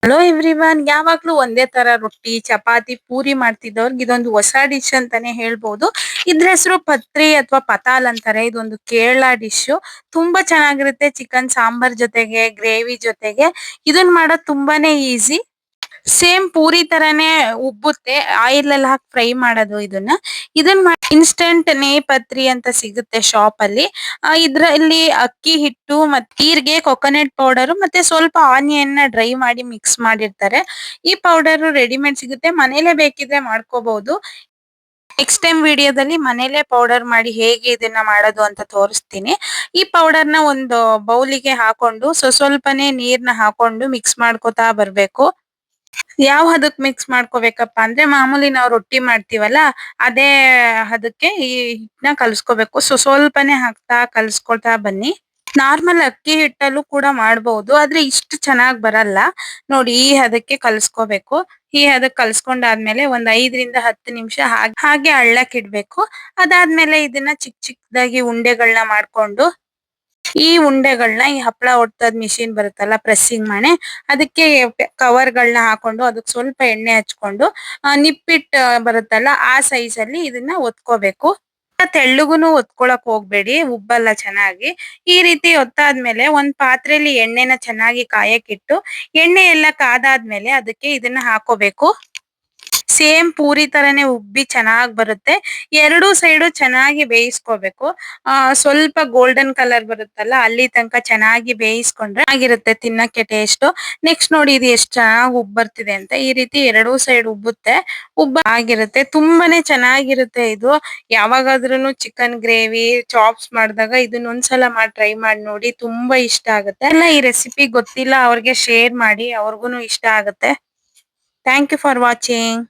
Hello everyone, ಯಾವಾಗ್ಲೂ ಒಂದೇ ತರ ರೊಟ್ಟಿ ಚಪಾತಿ ಪೂರಿ ಮಾಡ್ತಿದ್ದವ್ರಿಗೆ ಇದೊಂದು ಹೊಸ ಡಿಶ್ ಅಂತಾನೆ ಹೇಳ್ಬೋದು. ಇದ್ರ ಹೆಸರು ಪತ್ರಿ ಅಥವಾ ಪತಾಲ್ ಅಂತಾರೆ. ಇದೊಂದು ಕೇರಳ ಡಿಶ್. ತುಂಬಾ ಚೆನ್ನಾಗಿರುತ್ತೆ. ಚಿಕನ್ ಸಾಂಬಾರ್ ಜೊತೆಗೆ, ಗ್ರೇವಿ ಜೊತೆಗೆ ಇದನ್ ಮಾಡೋದು ತುಂಬಾನೇ ಈಸಿ. ಸೇಮ್ ಪೂರಿ ತರಾನೇ ಉಬ್ಬುತ್ತೆ. ಆಯಿಲ್ ಅಲ್ಲಿ ಹಾಕಿ ಫ್ರೈ ಮಾಡೋದು ಇದನ್ನ ಇನ್ಸ್ಟಂಟ್ ನೇಪತ್ರಿ ಅಂತ ಸಿಗುತ್ತೆ ಶಾಪ್ ಅಲ್ಲಿ. ಇದ್ರಲ್ಲಿ ಅಕ್ಕಿ ಹಿಟ್ಟು ಮತ್ತೆ ಜೀರಿಗೆ, ಕೊಕೊನಟ್ ಪೌಡರ್ ಮತ್ತೆ ಸ್ವಲ್ಪ ಆನಿಯನ್ ನ ಡ್ರೈ ಮಾಡಿ ಮಿಕ್ಸ್ ಮಾಡಿರ್ತಾರೆ. ಈ ಪೌಡರ್ ರೆಡಿಮೇಡ್ ಸಿಗುತ್ತೆ, ಮನೇಲೆ ಬೇಕಿದ್ರೆ ಮಾಡ್ಕೋಬಹುದು. ನೆಕ್ಸ್ಟ್ ಟೈಮ್ ವಿಡಿಯೋದಲ್ಲಿ ಮನೇಲೆ ಪೌಡರ್ ಮಾಡಿ ಹೇಗೆ ಇದನ್ನ ಮಾಡೋದು ಅಂತ ತೋರಿಸ್ತೀನಿ. ಈ ಪೌಡರ್ ನ ಒಂದು ಬೌಲಿಗೆ ಹಾಕೊಂಡು ಸ್ವಲ್ಪನೇ ನೀರ್ನ ಹಾಕೊಂಡು ಮಿಕ್ಸ್ ಮಾಡ್ಕೊತಾ ಬರ್ಬೇಕು. ಯಾವ ಹದಕ್ ಮಿಕ್ಸ್ ಮಾಡ್ಕೋಬೇಕಪ್ಪ ಅಂದ್ರೆ, ಮಾಮೂಲಿ ನಾವು ರೊಟ್ಟಿ ಮಾಡ್ತೀವಲ್ಲ ಅದೇ ಹದಕ್ಕೆ ಈ ಹಿಟ್ಟನ್ನ ಕಲ್ಸ್ಕೋಬೇಕು. ಸ್ವಲ್ಪನೇ ಹಾಕ್ತಾ ಕಲ್ಸ್ಕೊಳ್ತಾ ಬನ್ನಿ. ನಾರ್ಮಲ್ ಅಕ್ಕಿ ಹಿಟ್ಟಲ್ಲೂ ಕೂಡ ಮಾಡಬಹುದು, ಆದ್ರೆ ಇಷ್ಟು ಚೆನ್ನಾಗ್ ಬರಲ್ಲ. ನೋಡಿ, ಈ ಹದಕ್ಕೆ ಕಲ್ಸ್ಕೋಬೇಕು. ಈ ಹದಕ್ ಕಲ್ಸ್ಕೊಂಡಾದ್ಮೇಲೆ ಒಂದ್ 5 ರಿಂದ 10 ನಿಮಿಷ ಹಾಗೆ ಅಳ್ಳಕ್ ಇಡ್ಬೇಕು. ಅದಾದ್ಮೇಲೆ ಇದನ್ನ ಚಿಕ್ಕ ಚಿಕ್ಕದಾಗಿ ಉಂಡೆಗಳನ್ನ ಮಾಡ್ಕೊಂಡು, ಈ ಉಂಡೆಗಳನ್ನ ಈ ಹಪ್ಪಳ ಒತ್ತದ್ ಮಿಷಿನ್ ಬರುತ್ತಲ್ಲ, ಪ್ರೆಸ್ಸಿಂಗ್ ಮಣೆ, ಅದಕ್ಕೆ ಕವರ್ಗಳನ್ನ ಹಾಕೊಂಡು ಅದಕ್ಕೆ ಸ್ವಲ್ಪ ಎಣ್ಣೆ ಹಚ್ಕೊಂಡು ನಿಪ್ಪಿಟ್ ಬರುತ್ತಲ್ಲ ಆ ಸೈಜ್ ಅಲ್ಲಿ ಇದನ್ನ ಒತ್ಕೋಬೇಕು. ತೆಳ್ಳಗುನು ಒತ್ಕೊಳಕ್ ಹೋಗ್ಬೇಡಿ, ಉಬ್ಬಲ್ಲ ಚೆನ್ನಾಗಿ. ಈ ರೀತಿ ಒತ್ತಾದ್ಮೇಲೆ ಒಂದ್ ಪಾತ್ರೆಯಲ್ಲಿ ಎಣ್ಣೆನ ಚೆನ್ನಾಗಿ ಕಾಯಕ್ಕಿಟ್ಟು, ಎಣ್ಣೆ ಎಲ್ಲ ಕಾದಾದ್ಮೇಲೆ ಅದಕ್ಕೆ ಇದನ್ನ ಹಾಕೋಬೇಕು. ಸೇಮ್ ಪೂರಿ ತರನೇ ಉಬ್ಬಿ ಚೆನ್ನಾಗ್ ಬರುತ್ತೆ. ಎರಡೂ ಸೈಡು ಚೆನ್ನಾಗಿ ಬೇಯಿಸ್ಕೋಬೇಕು. ಸ್ವಲ್ಪ ಗೋಲ್ಡನ್ ಕಲರ್ ಬರುತ್ತಲ್ಲ ಅಲ್ಲಿ ತನಕ ಚೆನ್ನಾಗಿ ಬೇಯಿಸ್ಕೊಂಡ್ರೆ ಆಗಿರುತ್ತೆ ತಿನ್ನಕ್ಕೆ ಟೇಸ್ಟ್. ನೆಕ್ಸ್ಟ್ ನೋಡಿ, ಇದು ಎಷ್ಟು ಚೆನ್ನಾಗಿ ಉಬ್ಬ್ ಬರ್ತಿದೆ ಅಂತ. ಈ ರೀತಿ ಎರಡೂ ಸೈಡ್ ಉಬ್ಬುತ್ತೆ, ಆಗಿರುತ್ತೆ. ತುಂಬಾನೇ ಚೆನ್ನಾಗಿರುತ್ತೆ ಇದು. ಯಾವಾಗಾದ್ರೂ ಚಿಕನ್ ಗ್ರೇವಿ ಚಾಪ್ಸ್ ಮಾಡಿದಾಗ ಇದನ್ನ ಒಂದ್ಸಲ ಟ್ರೈ ಮಾಡಿ ನೋಡಿ, ತುಂಬಾ ಇಷ್ಟ ಆಗುತ್ತೆ. ಎಲ್ಲ ಈ ರೆಸಿಪಿ ಗೊತ್ತಿಲ್ಲ ಅವ್ರಿಗೆ ಶೇರ್ ಮಾಡಿ, ಅವ್ರಿಗೂ ಇಷ್ಟ ಆಗುತ್ತೆ. Thank you for watching.